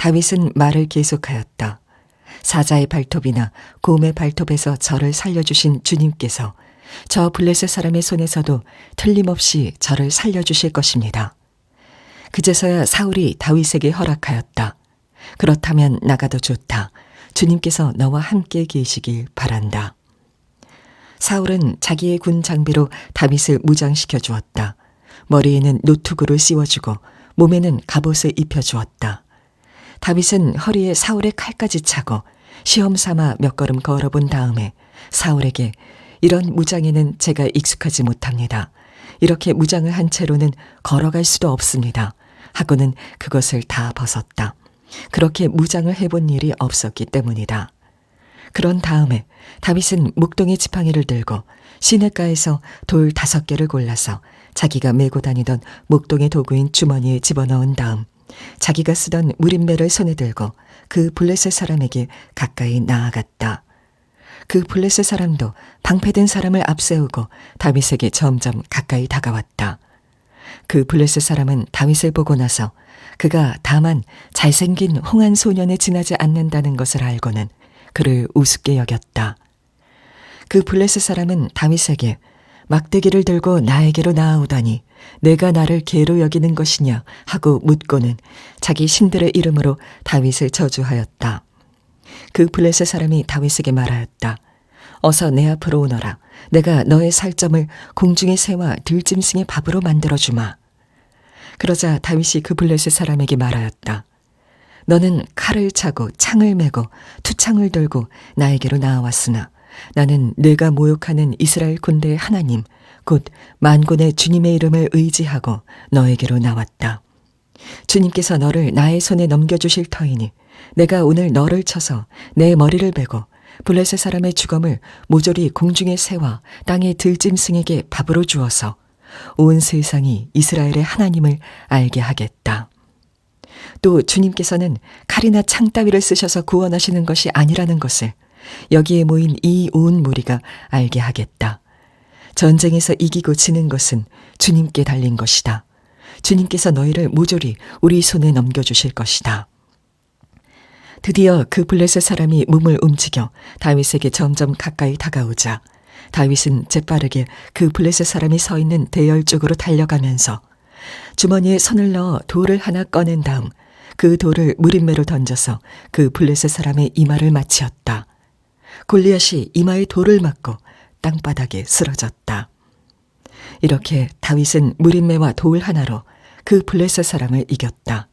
다윗은 말을 계속하였다. 사자의 발톱이나 곰의 발톱에서 저를 살려주신 주님께서 저 블레셋 사람의 손에서도 틀림없이 저를 살려주실 것입니다. 그제서야 사울이 다윗에게 허락하였다. 그렇다면 나가도 좋다. 주님께서 너와 함께 계시길 바란다. 사울은 자기의 군 장비로 다윗을 무장시켜 주었다. 머리에는 노투구를 씌워주고 몸에는 갑옷을 입혀주었다. 다윗은 허리에 사울의 칼까지 차고 시험 삼아 몇 걸음 걸어본 다음에 사울에게 이런 무장에는 제가 익숙하지 못합니다. 이렇게 무장을 한 채로는 걸어갈 수도 없습니다. 하고는 그것을 다 벗었다. 그렇게 무장을 해본 일이 없었기 때문이다. 그런 다음에 다윗은 목동의 지팡이를 들고 시냇가에서 돌 5개를 골라서 자기가 메고 다니던 목동의 도구인 주머니에 집어넣은 다음 자기가 쓰던 무림매를 손에 들고 그 블레셋 사람에게 가까이 나아갔다. 그 블레셋 사람도 방패된 사람을 앞세우고 다윗에게 점점 가까이 다가왔다. 그 블레셋 사람은 다윗을 보고 나서 그가 다만 잘생긴 홍한 소년에 지나지 않는다는 것을 알고는 그를 우습게 여겼다. 그 블레셋 사람은 다윗에게 막대기를 들고 나에게로 나아오다니 내가 나를 개로 여기는 것이냐 하고 묻고는 자기 신들의 이름으로 다윗을 저주하였다. 그 블레셋 사람이 다윗에게 말하였다. 어서 내 앞으로 오너라. 내가 너의 살점을 공중의 새와 들짐승의 밥으로 만들어주마. 그러자 다윗이 그 블레셋 사람에게 말하였다. 너는 칼을 차고 창을 메고 투창을 들고 나에게로 나아왔으나 나는 내가 모욕하는 이스라엘 군대의 하나님 곧 만군의 주님의 이름을 의지하고 너에게로 나왔다. 주님께서 너를 나의 손에 넘겨주실 터이니 내가 오늘 너를 쳐서 내 머리를 베고 블레셋 사람의 주검을 모조리 공중의 새와 땅의 들짐승에게 밥으로 주어서 온 세상이 이스라엘의 하나님을 알게 하겠다. 또 주님께서는 칼이나 창 따위를 쓰셔서 구원하시는 것이 아니라는 것을 여기에 모인 이 온 무리가 알게 하겠다. 전쟁에서 이기고 지는 것은 주님께 달린 것이다. 주님께서 너희를 모조리 우리 손에 넘겨주실 것이다. 드디어 그 블레셋 사람이 몸을 움직여 다윗에게 점점 가까이 다가오자 다윗은 재빠르게 그 블레셋 사람이 서 있는 대열 쪽으로 달려가면서 주머니에 손을 넣어 돌을 하나 꺼낸 다음 그 돌을 무림매로 던져서 그 블레셋 사람의 이마를 맞추었다. 골리앗이 이마에 돌을 맞고 땅바닥에 쓰러졌다. 이렇게 다윗은 무림매와 돌 하나로 그 블레셋 사람을 이겼다.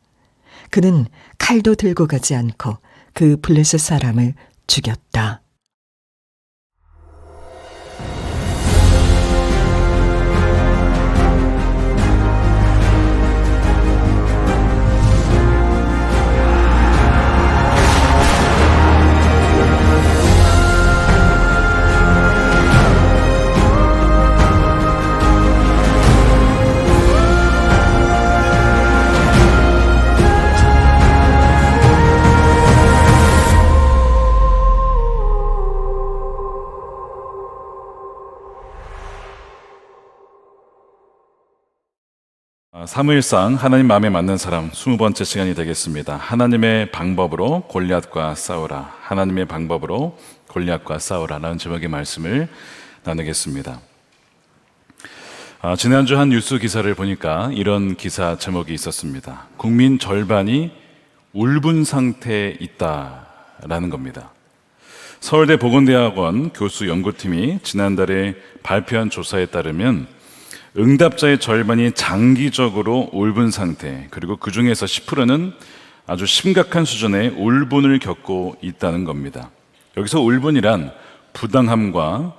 그는 칼도 들고 가지 않고 그 블레셋 사람을 죽였다. 사무엘상 하나님 마음에 맞는 사람 20번째 시간이 되겠습니다. 하나님의 방법으로 골리앗과 싸우라. 하나님의 방법으로 골리앗과 싸우라 라는 제목의 말씀을 나누겠습니다. 지난주 한 뉴스 기사를 보니까 이런 기사 제목이 있었습니다. 국민 절반이 울분 상태에 있다라는 겁니다. 서울대 보건대학원 교수 연구팀이 지난달에 발표한 조사에 따르면 응답자의 절반이 장기적으로 울분 상태, 그리고 그 중에서 10%는 아주 심각한 수준의 울분을 겪고 있다는 겁니다. 여기서 울분이란 부당함과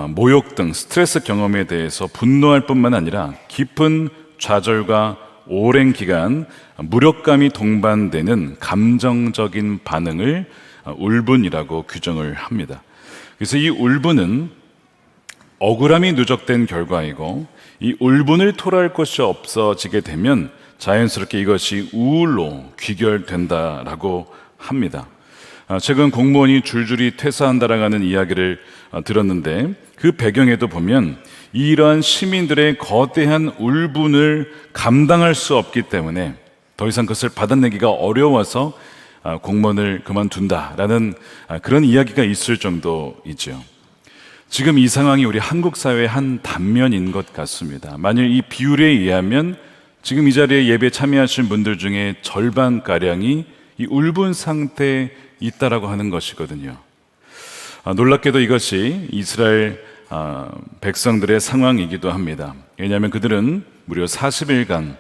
모욕 등 스트레스 경험에 대해서 분노할 뿐만 아니라 깊은 좌절과 오랜 기간 무력감이 동반되는 감정적인 반응을 울분이라고 규정을 합니다. 그래서 이 울분은 억울함이 누적된 결과이고 이 울분을 토로할 것이 없어지게 되면 자연스럽게 이것이 우울로 귀결된다라고 합니다. 최근 공무원이 줄줄이 퇴사한다라는 이야기를 들었는데 그 배경에도 보면 이러한 시민들의 거대한 울분을 감당할 수 없기 때문에 더 이상 그것을 받아내기가 어려워서 공무원을 그만둔다라는 그런 이야기가 있을 정도이죠. 지금 이 상황이 우리 한국 사회의 한 단면인 것 같습니다. 만일 이 비율에 의하면 지금 이 자리에 예배 참여하신 분들 중에 절반가량이 이 울분 상태에 있다라고 하는 것이거든요. 놀랍게도 이것이 이스라엘 백성들의 상황이기도 합니다. 왜냐하면 그들은 무려 40일간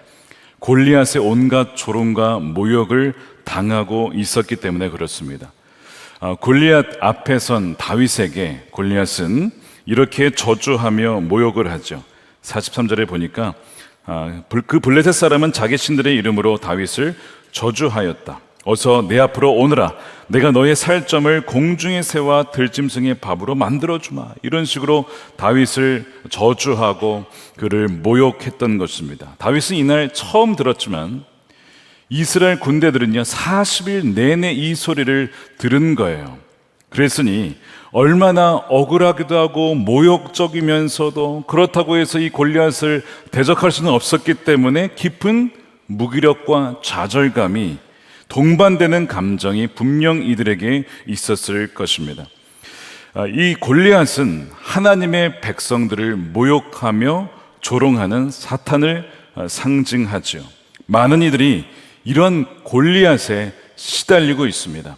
골리앗의 온갖 조롱과 모욕을 당하고 있었기 때문에 그렇습니다. 골리앗 앞에 선 다윗에게 골리앗은 이렇게 저주하며 모욕을 하죠. 43절에 보니까 그 블레셋 사람은 자기 신들의 이름으로 다윗을 저주하였다. 어서 내 앞으로 오너라. 내가 너의 살점을 공중의 새와 들짐승의 밥으로 만들어주마. 이런 식으로 다윗을 저주하고 그를 모욕했던 것입니다. 다윗은 이날 처음 들었지만 이스라엘 군대들은요 40일 내내 이 소리를 들은 거예요. 그랬으니 얼마나 억울하기도 하고 모욕적이면서도 그렇다고 해서 이 골리앗을 대적할 수는 없었기 때문에 깊은 무기력과 좌절감이 동반되는 감정이 분명 이들에게 있었을 것입니다. 이 골리앗은 하나님의 백성들을 모욕하며 조롱하는 사탄을 상징하죠. 많은 이들이 이런 골리앗에 시달리고 있습니다.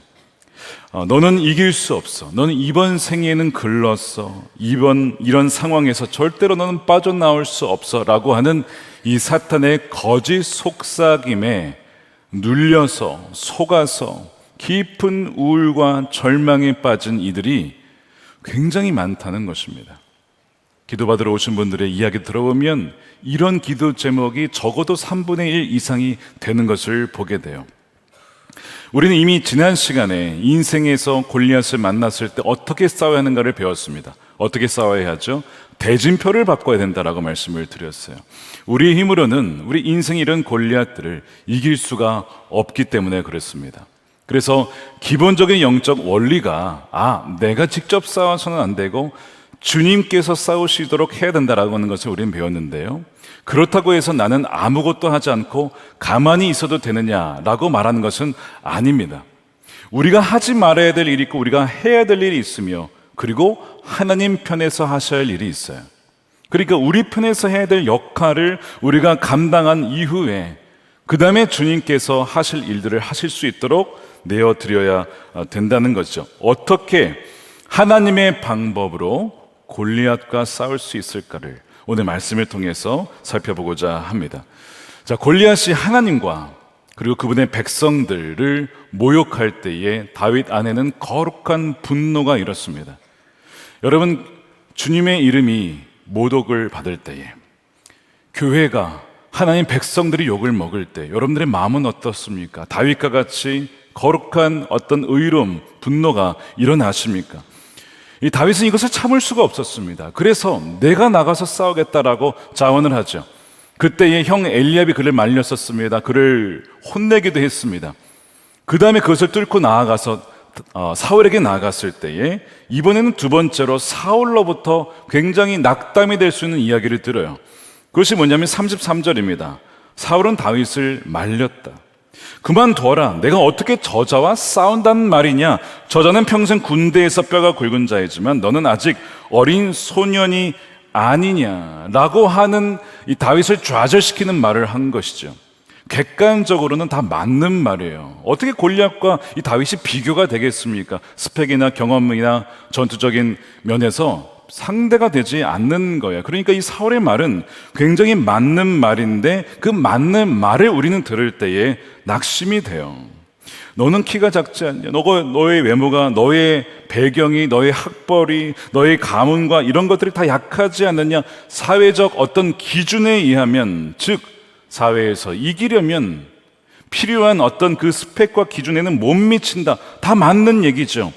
너는 이길 수 없어. 너는 이번 생에는 글렀어. 이런 상황에서 절대로 너는 빠져나올 수 없어. 라고 하는 이 사탄의 거짓 속삭임에 눌려서 속아서 깊은 우울과 절망에 빠진 이들이 굉장히 많다는 것입니다. 기도받으러 오신 분들의 이야기 들어보면 이런 기도 제목이 적어도 3분의 1 이상이 되는 것을 보게 돼요. 우리는 이미 지난 시간에 인생에서 골리앗을 만났을 때 어떻게 싸워야 하는가를 배웠습니다. 어떻게 싸워야 하죠? 대진표를 바꿔야 된다라고 말씀을 드렸어요. 우리의 힘으로는 우리 인생의 이런 골리앗들을 이길 수가 없기 때문에 그렇습니다. 그래서 기본적인 영적 원리가 내가 직접 싸워서는 안 되고 주님께서 싸우시도록 해야 된다라고 하는 것을 우리는 배웠는데요. 그렇다고 해서 나는 아무것도 하지 않고 가만히 있어도 되느냐라고 말하는 것은 아닙니다. 우리가 하지 말아야 될 일이 있고 우리가 해야 될 일이 있으며 그리고 하나님 편에서 하셔야 할 일이 있어요. 그러니까 우리 편에서 해야 될 역할을 우리가 감당한 이후에 그 다음에 주님께서 하실 일들을 하실 수 있도록 내어드려야 된다는 것이죠. 어떻게 하나님의 방법으로 골리앗과 싸울 수 있을까를 오늘 말씀을 통해서 살펴보고자 합니다. 자, 골리앗이 하나님과 그리고 그분의 백성들을 모욕할 때에 다윗 안에는 거룩한 분노가 일었습니다. 여러분, 주님의 이름이 모독을 받을 때에, 교회가 하나님 백성들이 욕을 먹을 때 여러분들의 마음은 어떻습니까? 다윗과 같이 거룩한 어떤 의로움, 분노가 일어나십니까? 이 다윗은 이것을 참을 수가 없었습니다. 그래서 내가 나가서 싸우겠다라고 자원을 하죠. 그때의 형 엘리압이 그를 말렸었습니다. 그를 혼내기도 했습니다. 그 다음에 그것을 뚫고 나아가서 사울에게 나아갔을 때에 이번에는 두 번째로 사울로부터 굉장히 낙담이 될 수 있는 이야기를 들어요. 그것이 뭐냐면 33절입니다. 사울은 다윗을 말렸다. 그만둬라. 내가 어떻게 저자와 싸운다는 말이냐? 저자는 평생 군대에서 뼈가 굵은 자이지만 너는 아직 어린 소년이 아니냐라고 하는 이 다윗을 좌절시키는 말을 한 것이죠. 객관적으로는 다 맞는 말이에요. 어떻게 골리앗과 이 다윗이 비교가 되겠습니까? 스펙이나 경험이나 전투적인 면에서 상대가 되지 않는 거예요. 그러니까 이 사울의 말은 굉장히 맞는 말인데 그 맞는 말을 우리는 들을 때에 낙심이 돼요. 너는 키가 작지 않냐? 너의 외모가, 너의 배경이, 너의 학벌이, 너의 가문과 이런 것들이 다 약하지 않느냐? 사회적 어떤 기준에 의하면, 즉 사회에서 이기려면 필요한 어떤 그 스펙과 기준에는 못 미친다. 다 맞는 얘기죠.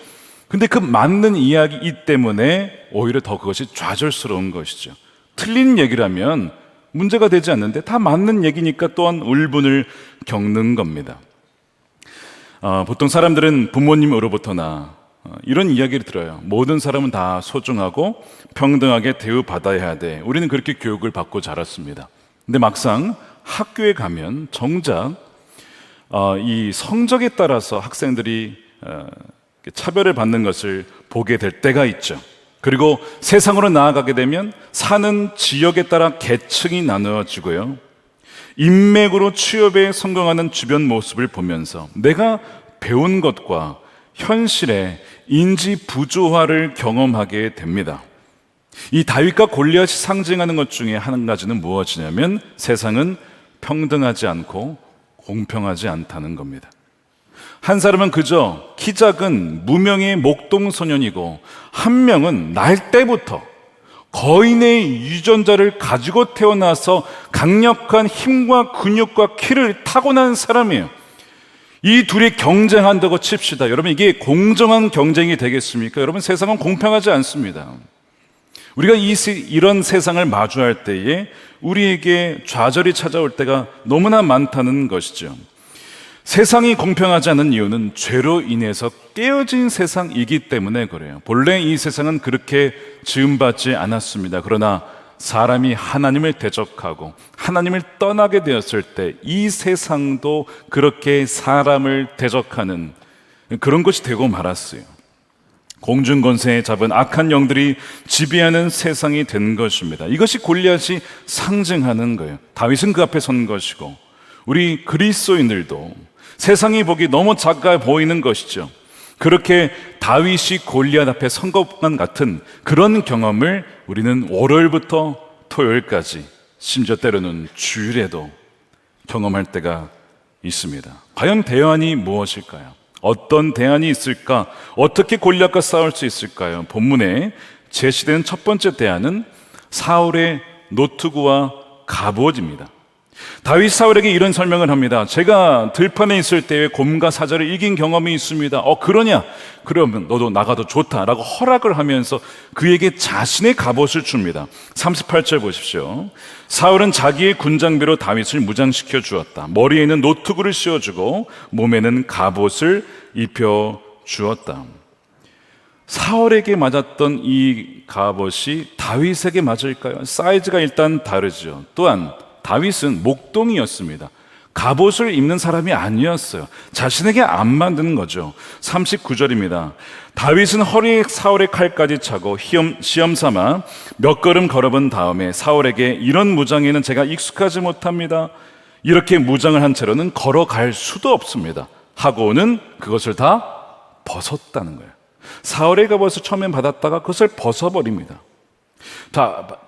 근데 그 맞는 이야기 때문에 오히려 더 그것이 좌절스러운 것이죠. 틀린 얘기라면 문제가 되지 않는데 다 맞는 얘기니까 또한 울분을 겪는 겁니다. 보통 사람들은 부모님으로부터나 이런 이야기를 들어요. 모든 사람은 다 소중하고 평등하게 대우받아야 돼. 우리는 그렇게 교육을 받고 자랐습니다. 근데 막상 학교에 가면 정작 이 성적에 따라서 학생들이 차별을 받는 것을 보게 될 때가 있죠. 그리고 세상으로 나아가게 되면 사는 지역에 따라 계층이 나누어지고요. 인맥으로 취업에 성공하는 주변 모습을 보면서 내가 배운 것과 현실의 인지 부조화를 경험하게 됩니다. 이 다윗과 골리앗이 상징하는 것 중에 한 가지는 무엇이냐면 세상은 평등하지 않고 공평하지 않다는 겁니다. 한 사람은 그저 키 작은 무명의 목동 소년이고 한 명은 날 때부터 거인의 유전자를 가지고 태어나서 강력한 힘과 근육과 키를 타고난 사람이에요. 이 둘이 경쟁한다고 칩시다. 여러분, 이게 공정한 경쟁이 되겠습니까? 여러분, 세상은 공평하지 않습니다. 우리가 이런 세상을 마주할 때에 우리에게 좌절이 찾아올 때가 너무나 많다는 것이죠. 세상이 공평하지 않은 이유는 죄로 인해서 깨어진 세상이기 때문에 그래요. 본래 이 세상은 그렇게 지음받지 않았습니다. 그러나 사람이 하나님을 대적하고 하나님을 떠나게 되었을 때 이 세상도 그렇게 사람을 대적하는 그런 것이 되고 말았어요. 공중권세에 잡은 악한 영들이 지배하는 세상이 된 것입니다. 이것이 골리앗이 상징하는 거예요. 다윗은 그 앞에 선 것이고 우리 그리스도인들도 세상이 보기 너무 작아 보이는 것이죠. 그렇게 다윗이 골리앗 앞에 선 것과 같은 그런 경험을 우리는 월요일부터 토요일까지, 심지어 때로는 주일에도 경험할 때가 있습니다. 과연 대안이 무엇일까요? 어떤 대안이 있을까? 어떻게 골리앗과 싸울 수 있을까요? 본문에 제시된 첫 번째 대안은 사울의 노트구와 갑옷입니다. 다윗 사울에게 이런 설명을 합니다. 제가 들판에 있을 때에 곰과 사자를 이긴 경험이 있습니다. 그러냐? 그러면 너도 나가도 좋다라고 허락을 하면서 그에게 자신의 갑옷을 줍니다. 38절 보십시오. 사울은 자기의 군장비로 다윗을 무장시켜 주었다. 머리에는 노트구를 씌워주고 몸에는 갑옷을 입혀 주었다. 사울에게 맞았던 이 갑옷이 다윗에게 맞을까요? 사이즈가 일단 다르죠. 또한 다윗은 목동이었습니다. 갑옷을 입는 사람이 아니었어요. 자신에게 안 만드는 거죠. 39절입니다. 다윗은 허리에 사울의 칼까지 차고 시험 삼아 몇 걸음 걸어본 다음에 사울에게 이런 무장에는 제가 익숙하지 못합니다. 이렇게 무장을 한 채로는 걸어갈 수도 없습니다. 하고는 그것을 다 벗었다는 거예요. 사울의 갑옷을 처음엔 받았다가 그것을 벗어버립니다.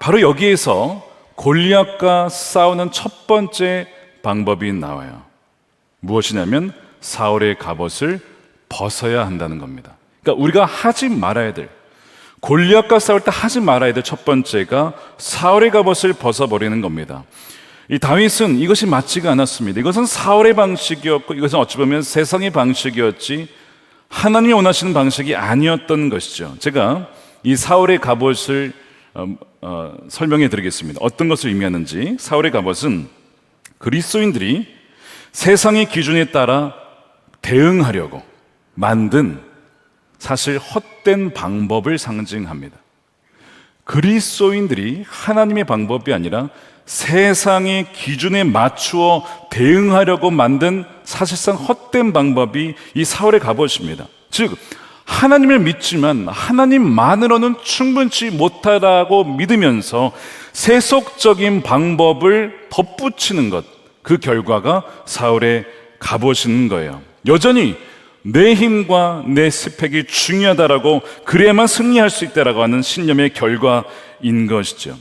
바로 여기에서 골리앗과 싸우는 첫 번째 방법이 나와요. 무엇이냐면 사울의 갑옷을 벗어야 한다는 겁니다. 그러니까 우리가 하지 말아야 될, 골리앗과 싸울 때 하지 말아야 될 첫 번째가 사울의 갑옷을 벗어버리는 겁니다. 이 다윗은 이것이 맞지가 않았습니다. 이것은 사울의 방식이었고 이것은 어찌 보면 세상의 방식이었지 하나님이 원하시는 방식이 아니었던 것이죠. 제가 이 사울의 갑옷을 설명해 드리겠습니다. 어떤 것을 의미하는지. 사울의 갑옷은 그리스도인들이 세상의 기준에 따라 대응하려고 만든 사실 헛된 방법을 상징합니다. 그리스도인들이 하나님의 방법이 아니라 세상의 기준에 맞추어 대응하려고 만든 사실상 헛된 방법이 이 사울의 갑옷입니다. 즉 하나님을 믿지만 하나님만으로는 충분치 못하다고 믿으면서 세속적인 방법을 덧붙이는 것, 그 결과가 사울의 갑옷인 거예요. 여전히 내 힘과 내 스펙이 중요하다라고 그래야만 승리할 수 있다라고 하는 신념의 결과인 것이죠.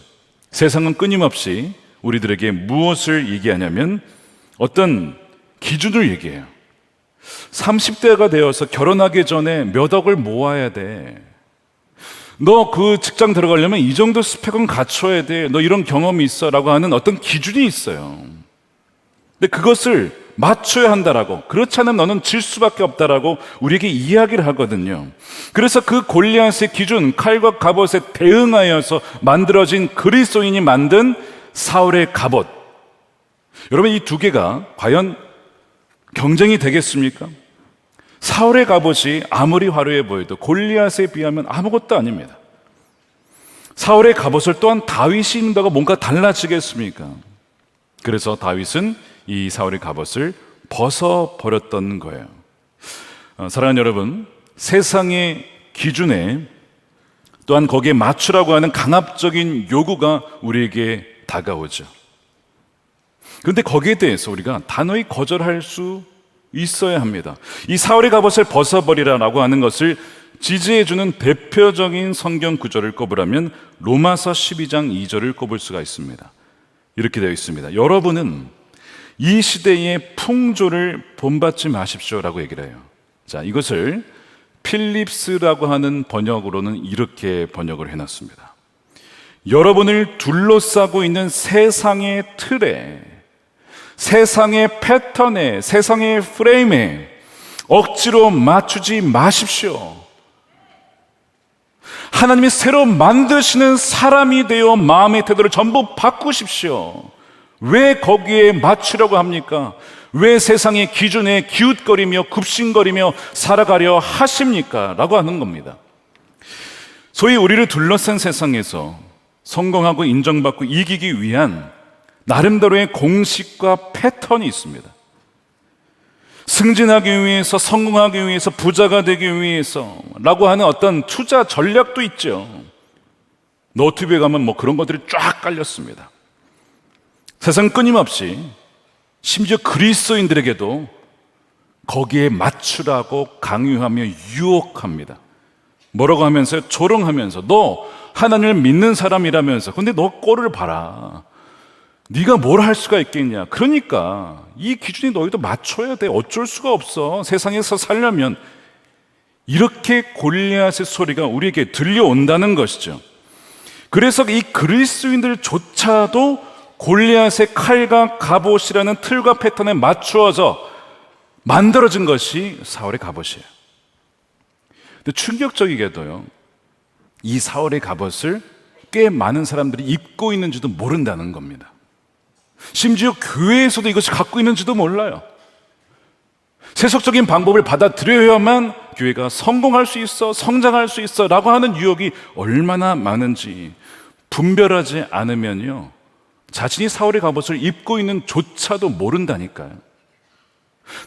세상은 끊임없이 우리들에게 무엇을 얘기하냐면 어떤 기준을 얘기해요. 30대가 되어서 결혼하기 전에 몇 억을 모아야 돼. 너 그 직장 들어가려면 이 정도 스펙은 갖춰야 돼. 너 이런 경험이 있어 라고 하는 어떤 기준이 있어요. 근데 그것을 맞춰야 한다라고, 그렇지 않으면 너는 질 수밖에 없다라고 우리에게 이야기를 하거든요. 그래서 그 골리앗의 기준, 칼과 갑옷에 대응하여서 만들어진 그리스도인이 만든 사울의 갑옷. 여러분, 이 두 개가 과연 경쟁이 되겠습니까? 사울의 갑옷이 아무리 화려해 보여도 골리앗에 비하면 아무것도 아닙니다. 사울의 갑옷을 또한 다윗이 입는다고 뭔가 달라지겠습니까? 그래서 다윗은 이 사울의 갑옷을 벗어버렸던 거예요. 사랑하는 여러분, 세상의 기준에 또한 거기에 맞추라고 하는 강압적인 요구가 우리에게 다가오죠. 그런데 거기에 대해서 우리가 단호히 거절할 수 있어야 합니다. 이 사울의 갑옷을 벗어버리라라고 하는 것을 지지해주는 대표적인 성경 구절을 꼽으라면 로마서 12장 2절을 꼽을 수가 있습니다. 이렇게 되어 있습니다. 여러분은 이 시대의 풍조를 본받지 마십시오라고 얘기를 해요. 자, 이것을 필립스라고 하는 번역으로는 이렇게 번역을 해놨습니다. 여러분을 둘러싸고 있는 세상의 틀에, 세상의 패턴에, 세상의 프레임에 억지로 맞추지 마십시오. 하나님이 새로 만드시는 사람이 되어 마음의 태도를 전부 바꾸십시오. 왜 거기에 맞추려고 합니까? 왜 세상의 기준에 기웃거리며 굽신거리며 살아가려 하십니까? 라고 하는 겁니다. 소위 우리를 둘러싼 세상에서 성공하고 인정받고 이기기 위한 나름대로의 공식과 패턴이 있습니다. 승진하기 위해서, 성공하기 위해서, 부자가 되기 위해서 라고 하는 어떤 투자 전략도 있죠. 너튜브에 가면 뭐 그런 것들이 쫙 깔렸습니다. 세상 끊임없이 심지어 그리스도인들에게도 거기에 맞추라고 강요하며 유혹합니다. 뭐라고 하면서요? 조롱하면서 너 하나님을 믿는 사람이라면서 근데 너 꼴을 봐라. 네가 뭘 할 수가 있겠냐. 그러니까 이 기준이 너희도 맞춰야 돼. 어쩔 수가 없어. 세상에서 살려면. 이렇게 골리앗의 소리가 우리에게 들려온다는 것이죠. 그래서 이 그리스도인들조차도 골리앗의 칼과 갑옷이라는 틀과 패턴에 맞추어져 만들어진 것이 사울의 갑옷이에요. 근데 충격적이게도요, 이 사울의 갑옷을 꽤 많은 사람들이 입고 있는지도 모른다는 겁니다. 심지어 교회에서도 이것을 갖고 있는지도 몰라요. 세속적인 방법을 받아들여야만 교회가 성공할 수 있어, 성장할 수 있어 라고 하는 유혹이 얼마나 많은지 분별하지 않으면요, 자신이 사울의 갑옷을 입고 있는 조차도 모른다니까요.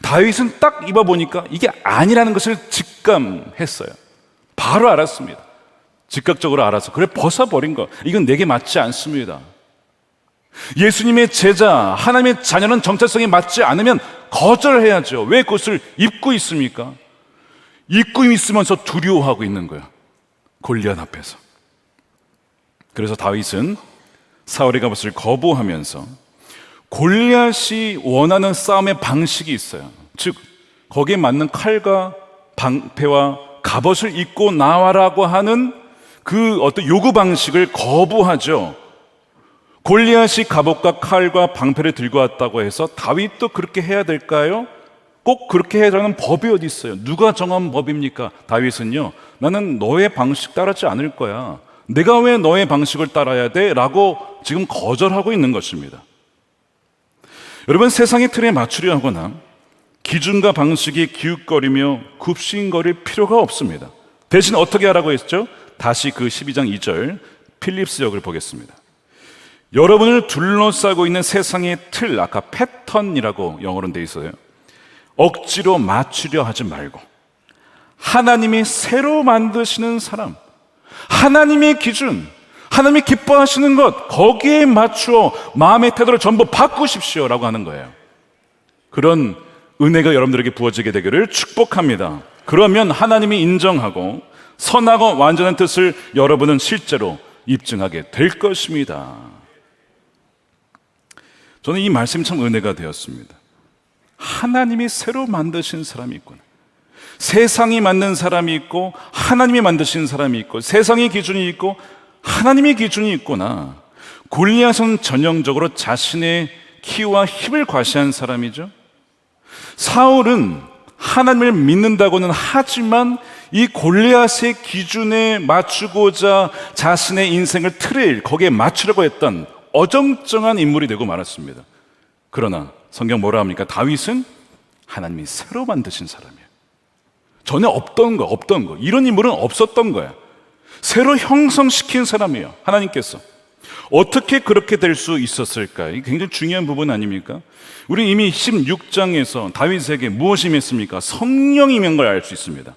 다윗은 딱 입어보니까 이게 아니라는 것을 직감했어요. 바로 알았습니다. 즉각적으로 알아서 그래 벗어버린 거, 이건 내게 맞지 않습니다. 예수님의 제자, 하나님의 자녀는 정체성이 맞지 않으면 거절해야죠. 왜 그것을 입고 있습니까? 입고 있으면서 두려워하고 있는 거예요. 골리앗 앞에서. 그래서 다윗은 사울의 갑옷을 거부하면서 골리앗이 원하는 싸움의 방식이 있어요. 즉 거기에 맞는 칼과 방패와 갑옷을 입고 나와라고 하는 그 어떤 요구 방식을 거부하죠. 골리앗이 갑옷과 칼과 방패를 들고 왔다고 해서 다윗도 그렇게 해야 될까요? 꼭 그렇게 해야 하는 법이 어디 있어요? 누가 정한 법입니까? 다윗은요, 나는 너의 방식 따르지 않을 거야. 내가 왜 너의 방식을 따라야 돼? 라고 지금 거절하고 있는 것입니다. 여러분, 세상의 틀에 맞추려 하거나 기준과 방식에 기웃거리며 굽신거릴 필요가 없습니다. 대신 어떻게 하라고 했죠? 다시 그 12장 2절 필립스 역을 보겠습니다. 여러분을 둘러싸고 있는 세상의 틀, 아까 패턴이라고 영어로는 돼 있어요. 억지로 맞추려 하지 말고 하나님이 새로 만드시는 사람, 하나님의 기준, 하나님이 기뻐하시는 것, 거기에 맞추어 마음의 태도를 전부 바꾸십시오 라고 하는 거예요. 그런 은혜가 여러분들에게 부어지게 되기를 축복합니다. 그러면 하나님이 인정하고 선하고 완전한 뜻을 여러분은 실제로 입증하게 될 것입니다. 저는 이 말씀이 참 은혜가 되었습니다. 하나님이 새로 만드신 사람이 있구나. 세상이 만든 사람이 있고 하나님이 만드신 사람이 있고 세상의 기준이 있고 하나님의 기준이 있구나. 골리앗은 전형적으로 자신의 키와 힘을 과시한 사람이죠. 사울은 하나님을 믿는다고는 하지만 이 골리앗의 기준에 맞추고자 자신의 인생을 틀에 거기에 맞추려고 했던 어정쩡한 인물이 되고 말았습니다. 그러나 성경 뭐라 합니까? 다윗은 하나님이 새로 만드신 사람이에요. 전에 없던 거. 이런 인물은 없었던 거야. 새로 형성시킨 사람이에요. 하나님께서. 어떻게 그렇게 될 수 있었을까? 이게 굉장히 중요한 부분 아닙니까? 우리 이미 16장에서 다윗에게 무엇이 임했습니까? 성령이 임한 걸 알 수 있습니다.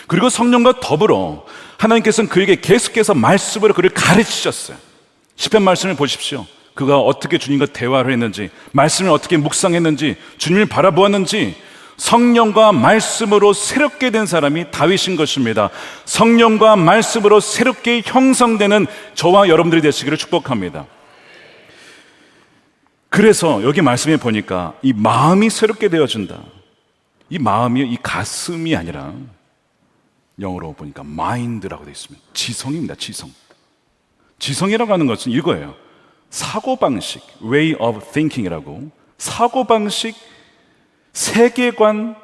그리고 성령과 더불어 하나님께서는 그에게 계속해서 말씀으로 그를 가르치셨어요. 시편 말씀을 보십시오. 그가 어떻게 주님과 대화를 했는지, 말씀을 어떻게 묵상했는지, 주님을 바라보았는지, 성령과 말씀으로 새롭게 된 사람이 다윗인 것입니다. 성령과 말씀으로 새롭게 형성되는 저와 여러분들이 되시기를 축복합니다. 그래서 여기 말씀에 보니까 이 마음이 새롭게 되어진다. 이 마음이 이 가슴이 아니라 영어로 보니까 mind라고 되어 있습니다. 지성입니다. 지성. 지성이라고 하는 것은 이거예요. 사고방식, way of thinking이라고, 사고방식, 세계관,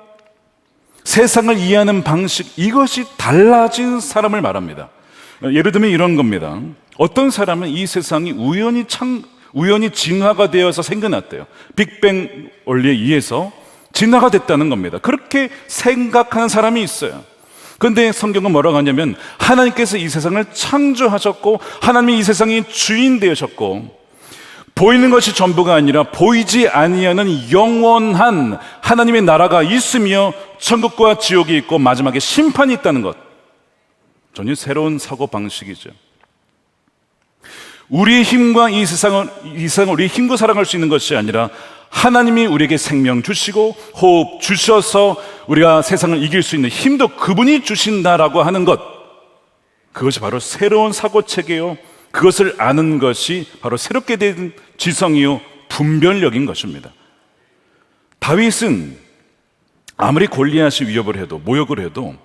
세상을 이해하는 방식, 이것이 달라진 사람을 말합니다. 예를 들면 이런 겁니다. 어떤 사람은 이 세상이 우연히 진화가 되어서 생겨났대요. 빅뱅 원리에 의해서 진화가 됐다는 겁니다. 그렇게 생각하는 사람이 있어요. 그런데 성경은 뭐라고 하냐면 하나님께서 이 세상을 창조하셨고 하나님이 이 세상의 주인 되셨고 보이는 것이 전부가 아니라 보이지 아니하는 영원한 하나님의 나라가 있으며 천국과 지옥이 있고 마지막에 심판이 있다는 것. 전혀 새로운 사고방식이죠. 우리의 힘과 이 세상을 우리의 힘으로 살아갈 수 있는 것이 아니라 하나님이 우리에게 생명 주시고 호흡 주셔서 우리가 세상을 이길 수 있는 힘도 그분이 주신다라고 하는 것, 그것이 바로 새로운 사고체계요, 그것을 아는 것이 바로 새롭게 된 지성이요 분별력인 것입니다. 다윗은 아무리 골리앗이 위협을 해도 모욕을 해도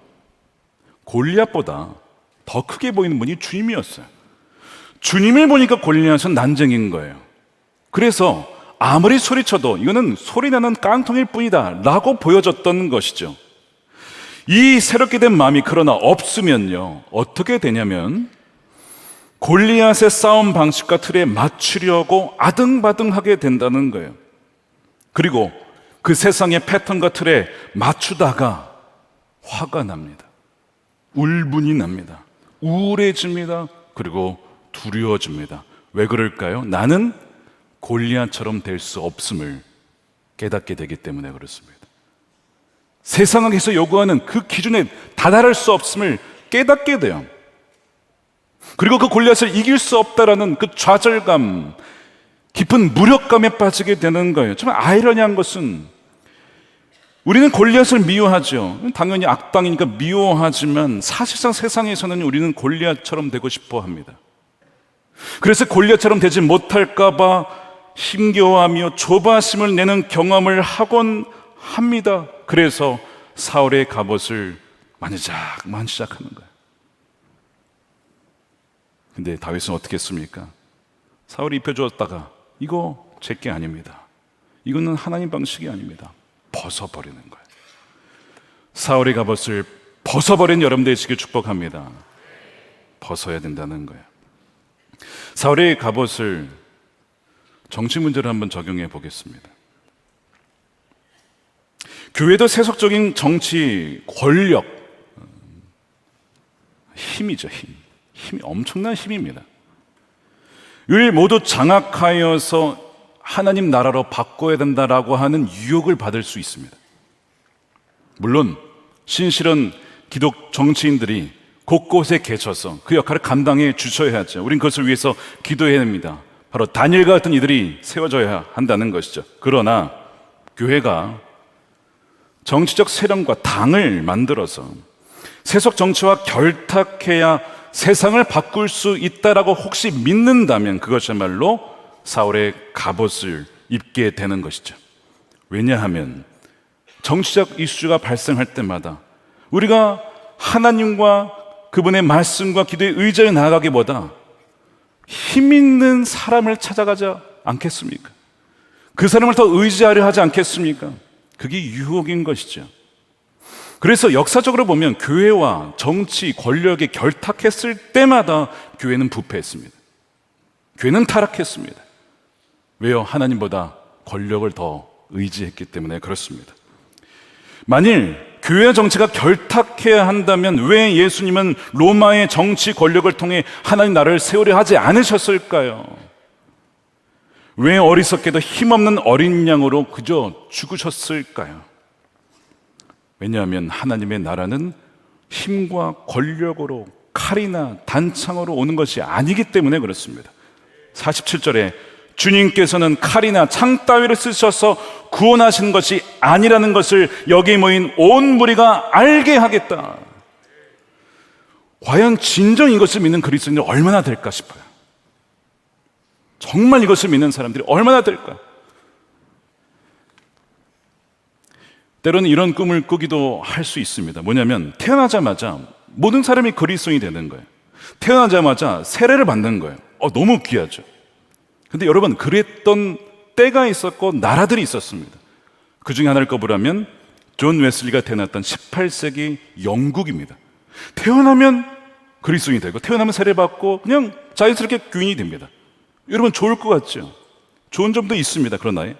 골리앗보다 더 크게 보이는 분이 주님이었어요. 주님을 보니까 골리앗은 난쟁인 거예요. 그래서 아무리 소리쳐도 이거는 소리나는 깡통일 뿐이다 라고 보여졌던 것이죠. 이 새롭게 된 마음이 그러나 없으면요 어떻게 되냐면 골리앗의 싸움 방식과 틀에 맞추려고 아등바등하게 된다는 거예요. 그리고 그 세상의 패턴과 틀에 맞추다가 화가 납니다. 울분이 납니다. 우울해집니다. 그리고 두려워집니다. 왜 그럴까요? 나는 골리앗처럼 될 수 없음을 깨닫게 되기 때문에 그렇습니다. 세상에서 요구하는 그 기준에 다다를 수 없음을 깨닫게 돼요. 그리고 그 골리앗을 이길 수 없다라는 그 좌절감, 깊은 무력감에 빠지게 되는 거예요. 정말 아이러니한 것은 우리는 골리앗을 미워하죠. 당연히 악당이니까 미워하지만 사실상 세상에서는 우리는 골리앗처럼 되고 싶어 합니다. 그래서 골리앗처럼 되지 못할까 봐 힘겨워하며 조바심을 내는 경험을 하곤 합니다. 그래서 사울의 갑옷을 만지작만 시작하는 거예요. 근데 다윗은 어떻게 했습니까? 사울이 입혀주었다가 이거 제게 아닙니다. 이거는 하나님 방식이 아닙니다. 벗어버리는 거예요. 사울의 갑옷을 벗어버린 여러분 되시길 축복합니다. 벗어야 된다는 거예요. 사울의 갑옷을 정치 문제로 한번 적용해 보겠습니다. 교회도 세속적인 정치, 권력, 힘이죠, 힘. 힘이 엄청난 힘입니다. 이를 모두 장악하여서 하나님 나라로 바꿔야 된다라고 하는 유혹을 받을 수 있습니다. 물론 신실한 기독 정치인들이 곳곳에 계셔서 그 역할을 감당해 주셔야죠. 우린 그것을 위해서 기도해야 합니다. 바로 다니엘과 같은 이들이 세워져야 한다는 것이죠. 그러나 교회가 정치적 세력과 당을 만들어서 세속 정치와 결탁해야 세상을 바꿀 수 있다라고 혹시 믿는다면 그것이야말로 사울의 갑옷을 입게 되는 것이죠. 왜냐하면 정치적 이슈가 발생할 때마다 우리가 하나님과 그분의 말씀과 기도의 의지에 나아가기보다 힘 있는 사람을 찾아가지 않겠습니까? 그 사람을 더 의지하려 하지 않겠습니까? 그게 유혹인 것이죠. 그래서 역사적으로 보면 교회와 정치, 권력이 결탁했을 때마다 교회는 부패했습니다. 교회는 타락했습니다. 왜요? 하나님보다 권력을 더 의지했기 때문에 그렇습니다. 만일 교회 정치가 결탁해야 한다면 왜 예수님은 로마의 정치 권력을 통해 하나님 나라를 세우려 하지 않으셨을까요? 왜 어리석게도 힘없는 어린 양으로 그저 죽으셨을까요? 왜냐하면 하나님의 나라는 힘과 권력으로 칼이나 단창으로 오는 것이 아니기 때문에 그렇습니다. 47절에 주님께서는 칼이나 창 따위를 쓰셔서 구원하시는 것이 아니라는 것을 여기 모인 온 무리가 알게 하겠다. 과연 진정 이것을 믿는 그리스도인들이 얼마나 될까 싶어요. 정말 이것을 믿는 사람들이 얼마나 될까? 때로는 이런 꿈을 꾸기도 할 수 있습니다. 뭐냐면 태어나자마자 모든 사람이 그리스도인이 되는 거예요. 태어나자마자 세례를 받는 거예요. 너무 귀하죠. 근데 여러분, 그랬던 때가 있었고 나라들이 있었습니다. 그 중에 하나를 꼽으라면 존 웨슬리가 태어났던 18세기 영국입니다. 태어나면 그리스도인이 되고 태어나면 세례받고 그냥 자연스럽게 교인이 됩니다. 여러분, 좋을 것 같죠? 좋은 점도 있습니다. 그러나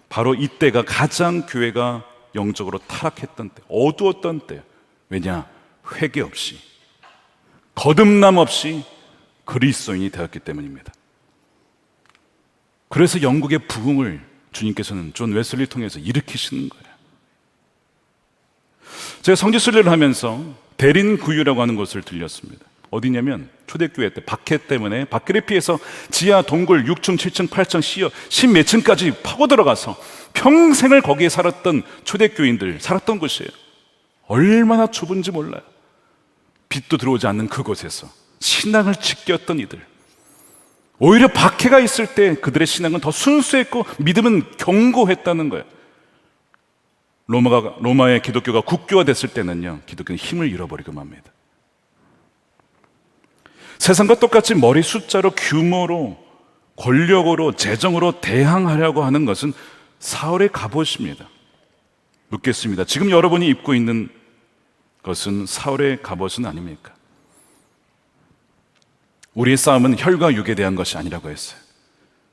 바로 이때가 가장 교회가 영적으로 타락했던 때, 어두웠던 때. 왜냐? 회개 없이, 거듭남 없이 그리스도인이 되었기 때문입니다. 그래서 영국의 부흥을 주님께서는 존 웨슬리 통해서 일으키시는 거예요. 제가 성지순례를 하면서 대린구유라고 하는 곳을 들렸습니다. 어디냐면 초대교회 때 박해 때문에 박해를 피해서 지하 동굴 6층, 7층, 8층, 10몇 층까지 파고 들어가서 평생을 거기에 살았던 초대교인들 살았던 곳이에요. 얼마나 좁은지 몰라요. 빛도 들어오지 않는 그곳에서 신앙을 지켰던 이들, 오히려 박해가 있을 때 그들의 신앙은 더 순수했고 믿음은 견고했다는 거예요. 로마의 기독교가 국교화 됐을 때는요, 기독교는 힘을 잃어버리고 맙니다. 세상과 똑같이 머리 숫자로, 규모로, 권력으로, 재정으로 대항하려고 하는 것은 사울의 갑옷입니다. 묻겠습니다. 지금 여러분이 입고 있는 것은 사울의 갑옷은 아닙니까? 우리의 싸움은 혈과 육에 대한 것이 아니라고 했어요.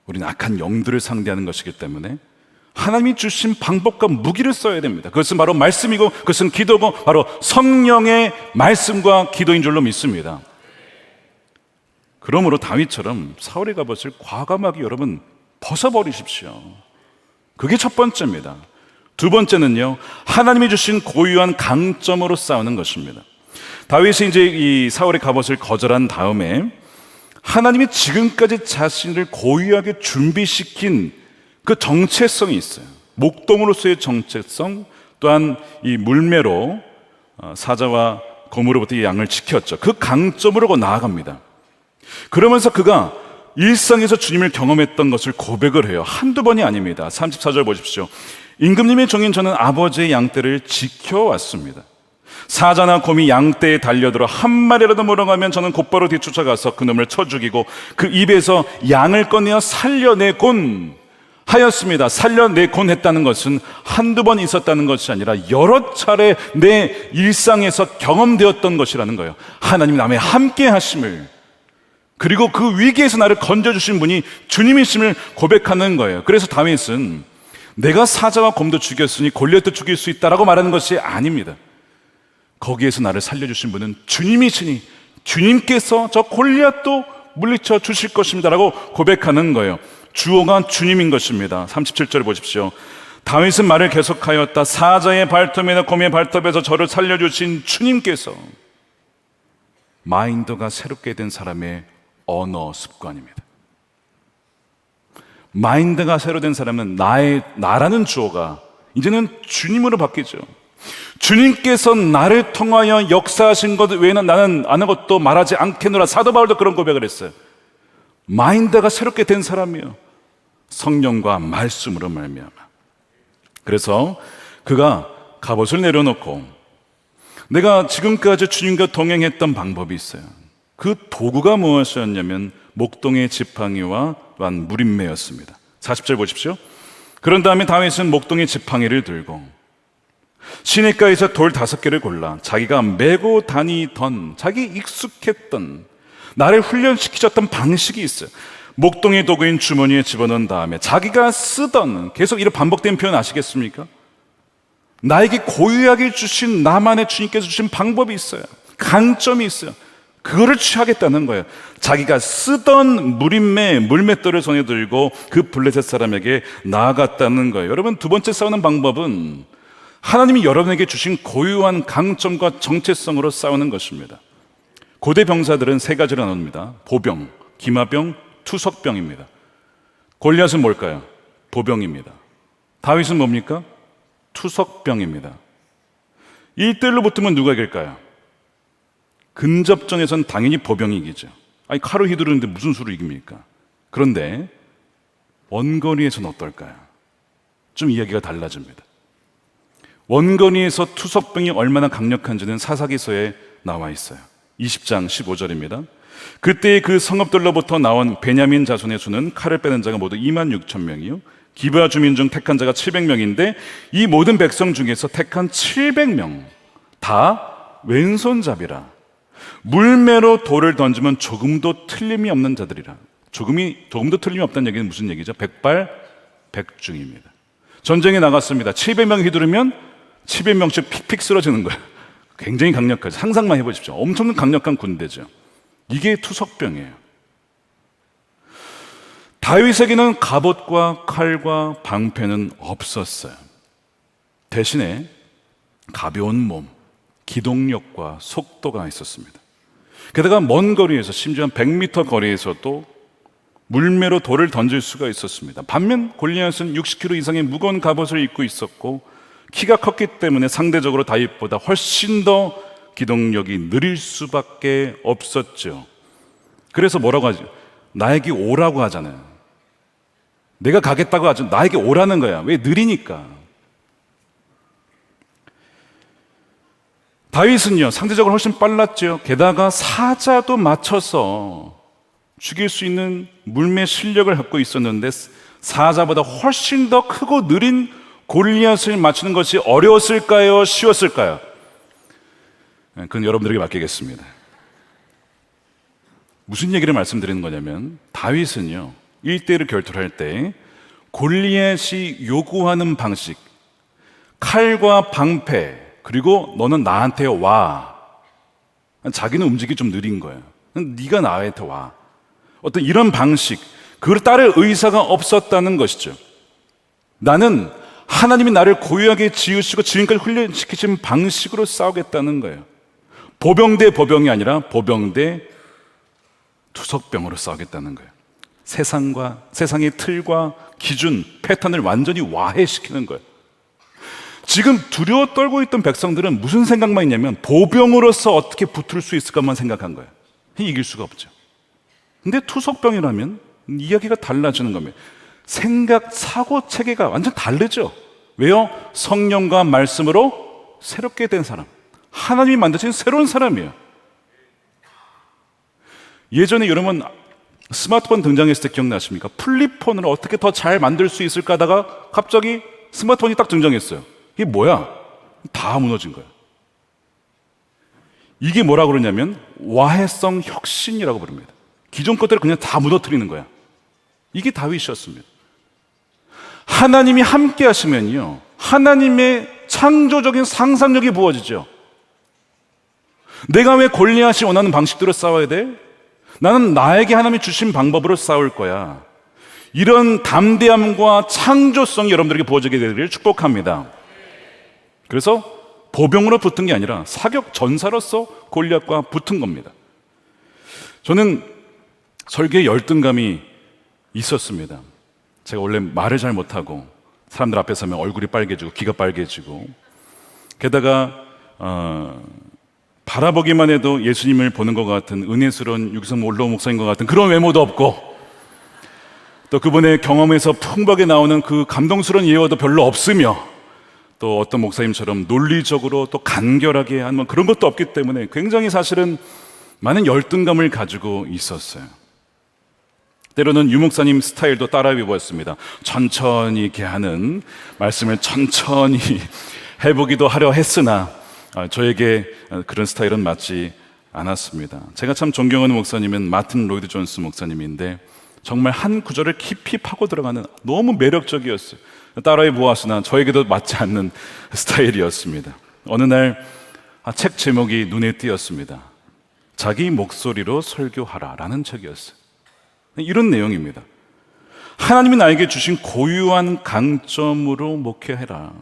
우리는 악한 영들을 상대하는 것이기 때문에 하나님이 주신 방법과 무기를 써야 됩니다. 그것은 바로 말씀이고 그것은 기도고 바로 성령의 말씀과 기도인 줄로 믿습니다. 그러므로 다윗처럼 사울의 갑옷을 과감하게 여러분 벗어버리십시오. 그게 첫 번째입니다. 두 번째는요, 하나님이 주신 고유한 강점으로 싸우는 것입니다. 다윗이 이제 이 사울의 갑옷을 거절한 다음에 하나님이 지금까지 자신을 고유하게 준비시킨 그 정체성이 있어요. 목동으로서의 정체성, 또한 이 물매로 사자와 곰으로부터 이 양을 지켰죠. 그 강점으로 나아갑니다. 그러면서 그가 일상에서 주님을 경험했던 것을 고백을 해요. 한두 번이 아닙니다. 34절 보십시오. 임금님의 종인 저는 아버지의 양떼를 지켜왔습니다. 사자나 곰이 양떼에 달려들어 한 마리라도 물어가면 저는 곧바로 뒤쫓아가서 그놈을 쳐 죽이고 그 입에서 양을 꺼내어 살려내곤 하였습니다. 살려내곤 했다는 것은 한두 번 있었다는 것이 아니라 여러 차례 내 일상에서 경험되었던 것이라는 거예요. 하나님 남에 함께 하심을, 그리고 그 위기에서 나를 건져주신 분이 주님이심을 고백하는 거예요. 그래서 다윗은 내가 사자와 곰도 죽였으니 골리앗도 죽일 수 있다라고 말하는 것이 아닙니다. 거기에서 나를 살려주신 분은 주님이시니 주님께서 저 골리앗도 물리쳐 주실 것입니다 라고 고백하는 거예요. 주어가 주님인 것입니다. 37절 보십시오. 다윗은 말을 계속하였다. 사자의 발톱이나 곰의 발톱에서 저를 살려주신 주님께서. 마인드가 새롭게 된 사람의 언어 습관입니다. 마인드가 새로 된 사람은 나라는 주어가 이제는 주님으로 바뀌죠. 주님께서 나를 통하여 역사하신 것 외에는 나는 아무것도 말하지 않겠노라. 사도 바울도 그런 고백을 했어요. 마인드가 새롭게 된 사람이요, 성령과 말씀으로 말미암아. 그래서 그가 갑옷을 내려놓고 내가 지금까지 주님과 동행했던 방법이 있어요. 그 도구가 무엇이었냐면 목동의 지팡이와 또한 무림매였습니다. 40절 보십시오. 그런 다음에 다윗은 목동의 지팡이를 들고 시냇가에서 돌 5개를 골라 자기가 메고 다니던, 자기 익숙했던, 나를 훈련시키셨던 방식이 있어요. 목동의 도구인 주머니에 집어넣은 다음에 자기가 쓰던, 계속 이런 반복된 표현 아시겠습니까? 나에게 고유하게 주신 나만의 주님께서 주신 방법이 있어요. 강점이 있어요. 그거를 취하겠다는 거예요. 자기가 쓰던 물맷돌을 손에 들고 그 블레셋 사람에게 나아갔다는 거예요. 여러분, 두 번째 싸우는 방법은 하나님이 여러분에게 주신 고유한 강점과 정체성으로 싸우는 것입니다. 고대 병사들은 세 가지로 나눕니다. 보병, 기마병, 투석병입니다. 골리앗은 뭘까요? 보병입니다. 다윗은 뭡니까? 투석병입니다. 1대1로 붙으면 누가 이길까요? 근접전에선 당연히 보병이 이기죠. 아니, 칼로 휘두르는데 무슨 수로 이깁니까? 그런데 원거리에서는 어떨까요? 좀 이야기가 달라집니다. 원거리에서 투석병이 얼마나 강력한지는 사사기서에 나와 있어요. 20장 15절입니다. 그때 그 성읍들로부터 나온 베냐민 자손의 수는 칼을 빼는 자가 모두 26,000명이요 기브아 주민 중 택한 자가 700명인데 이 모든 백성 중에서 택한 700명 다 왼손잡이라. 물매로 돌을 던지면 조금도 틀림이 없는 자들이라. 조금도 틀림이 없다는 얘기는 무슨 얘기죠? 백발백중입니다. 전쟁에 나갔습니다. 700명 휘두르면 700명씩 픽픽 쓰러지는 거예요. 굉장히 강력하죠. 상상만 해보십시오. 엄청난 강력한 군대죠. 이게 투석병이에요. 다윗에게는 갑옷과 칼과 방패는 없었어요. 대신에 가벼운 몸, 기동력과 속도가 있었습니다. 게다가 먼 거리에서, 심지어 100m 거리에서도 물매로 돌을 던질 수가 있었습니다. 반면 골리앗은 60kg 이상의 무거운 갑옷을 입고 있었고 키가 컸기 때문에 상대적으로 다윗보다 훨씬 더 기동력이 느릴 수밖에 없었죠. 그래서 뭐라고 하죠? 나에게 오라고 하잖아요. 내가 가겠다고 하죠. 나에게 오라는 거야. 왜? 느리니까. 다윗은요, 상대적으로 훨씬 빨랐죠. 게다가 사자도 맞춰서 죽일 수 있는 물매 실력을 갖고 있었는데 사자보다 훨씬 더 크고 느린 골리앗을 맞추는 것이 어려웠을까요? 쉬웠을까요? 그건 여러분들에게 맡기겠습니다. 무슨 얘기를 말씀드리는 거냐면 다윗은요, 1대1을 결투를 할 때 골리앗이 요구하는 방식, 칼과 방패, 그리고 너는 나한테 와. 자기는 움직이기 좀 느린 거예요. 네가 나한테 와. 어떤 이런 방식, 그걸 따를 의사가 없었다는 것이죠. 나는 하나님이 나를 고유하게 지으시고 지금까지 훈련시키신 방식으로 싸우겠다는 거예요. 보병 대 보병이 아니라 보병 대 투석병으로 싸우겠다는 거예요. 세상의 틀과 기준, 패턴을 완전히 와해시키는 거예요. 지금 두려워 떨고 있던 백성들은 무슨 생각만 있냐면 보병으로서 어떻게 붙을 수 있을까만 생각한 거예요. 이길 수가 없죠. 근데 투석병이라면 이야기가 달라지는 겁니다. 생각, 사고 체계가 완전 다르죠. 왜요? 성령과 말씀으로 새롭게 된 사람, 하나님이 만드신 새로운 사람이에요. 예전에 여러분 스마트폰 등장했을 때 기억나십니까? 플립폰을 어떻게 더 잘 만들 수 있을까 하다가 갑자기 스마트폰이 딱 등장했어요. 이게 뭐야? 다 무너진 거예요. 이게 뭐라고 그러냐면 와해성 혁신이라고 부릅니다. 기존 것들을 그냥 다 무너뜨리는 거야. 이게 다윗이었습니다. 하나님이 함께 하시면요, 하나님의 창조적인 상상력이 부어지죠. 내가 왜 골리앗이 원하는 방식대로 싸워야 돼? 나는 나에게 하나님이 주신 방법으로 싸울 거야. 이런 담대함과 창조성이 여러분들에게 부어지게 되기를 축복합니다. 그래서 보병으로 붙은 게 아니라 사격 전사로서 골리앗과 붙은 겁니다. 저는 설교에 열등감이 있었습니다. 제가 원래 말을 잘 못하고 사람들 앞에 서면 얼굴이 빨개지고 귀가 빨개지고, 게다가 바라보기만 해도 예수님을 보는 것 같은 은혜스러운 유기성 올로 목사인 것 같은 그런 외모도 없고, 또 그분의 경험에서 풍부하게 나오는 그 감동스러운 예화도 별로 없으며, 또 어떤 목사님처럼 논리적으로 또 간결하게 한 그런 것도 없기 때문에 굉장히 사실은 많은 열등감을 가지고 있었어요. 때로는 유 목사님 스타일도 따라해 보았습니다. 천천히 이렇게 하는 말씀을 천천히 해보기도 하려 했으나 저에게 그런 스타일은 맞지 않았습니다. 제가 참 존경하는 목사님은 마틴 로이드 존스 목사님인데 정말 한 구절을 깊이 파고 들어가는 너무 매력적이었어요. 따라해 보았으나 저에게도 맞지 않는 스타일이었습니다. 어느 날 책 제목이 눈에 띄었습니다. 자기 목소리로 설교하라라는 책이었어요. 이런 내용입니다. 하나님이 나에게 주신 고유한 강점으로 목회해라.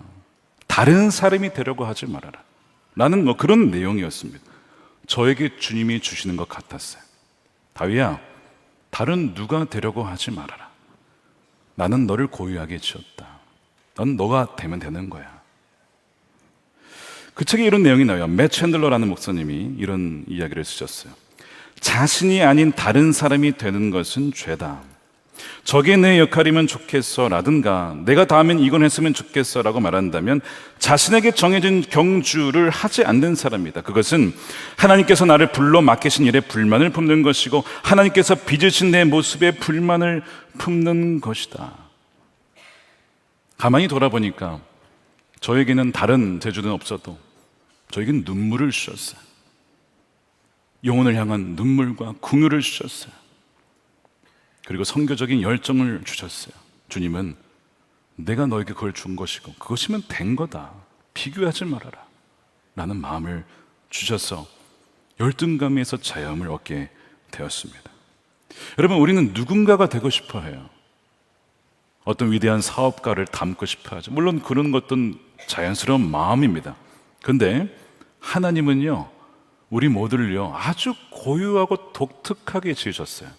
다른 사람이 되려고 하지 말아라. 라는 그런 내용이었습니다. 저에게 주님이 주시는 것 같았어요. 다윗아, 다른 누가 되려고 하지 말아라. 나는 너를 고유하게 지었다. 넌 너가 되면 되는 거야. 그 책에 이런 내용이 나와요. 맷 챈들러라는 목사님이 이런 이야기를 쓰셨어요. 자신이 아닌 다른 사람이 되는 것은 죄다. 저게 내 역할이면 좋겠어 라든가 내가 다음엔 이건 했으면 좋겠어 라고 말한다면 자신에게 정해진 경주를 하지 않는 사람이다. 그것은 하나님께서 나를 불러 맡기신 일에 불만을 품는 것이고 하나님께서 빚으신 내 모습에 불만을 품는 것이다. 가만히 돌아보니까 저에게는 다른 재주는 없어도 저에게는 눈물을 주셨어요. 영혼을 향한 눈물과 궁유를 주셨어요. 그리고 선교적인 열정을 주셨어요. 주님은 내가 너에게 그걸 준 것이고 그것이면 된 거다. 비교하지 말아라. 라는 마음을 주셔서 열등감에서 자유함을 얻게 되었습니다. 여러분, 우리는 누군가가 되고 싶어 해요. 어떤 위대한 사업가를 닮고 싶어 하죠. 물론 그런 것도 자연스러운 마음입니다. 그런데 하나님은요, 우리 모두를요 아주 고유하고 독특하게 지으셨어요.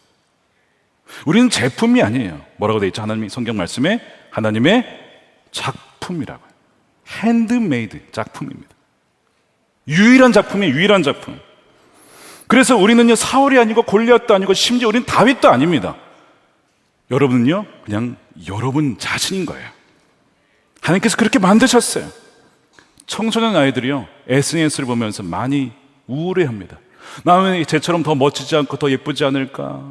우리는 제품이 아니에요. 뭐라고 되어 있죠? 하나님 성경 말씀에 하나님의 작품이라고요. 핸드메이드 작품입니다. 유일한 작품이에요. 유일한 작품. 그래서 우리는요 사울이 아니고 골리앗도 아니고 심지어 우리는 다윗도 아닙니다. 여러분은요 그냥 여러분 자신인 거예요. 하나님께서 그렇게 만드셨어요. 청소년 아이들이요 SNS를 보면서 많이 우울해합니다. 나는 쟤처럼 더 멋지지 않고 더 예쁘지 않을까?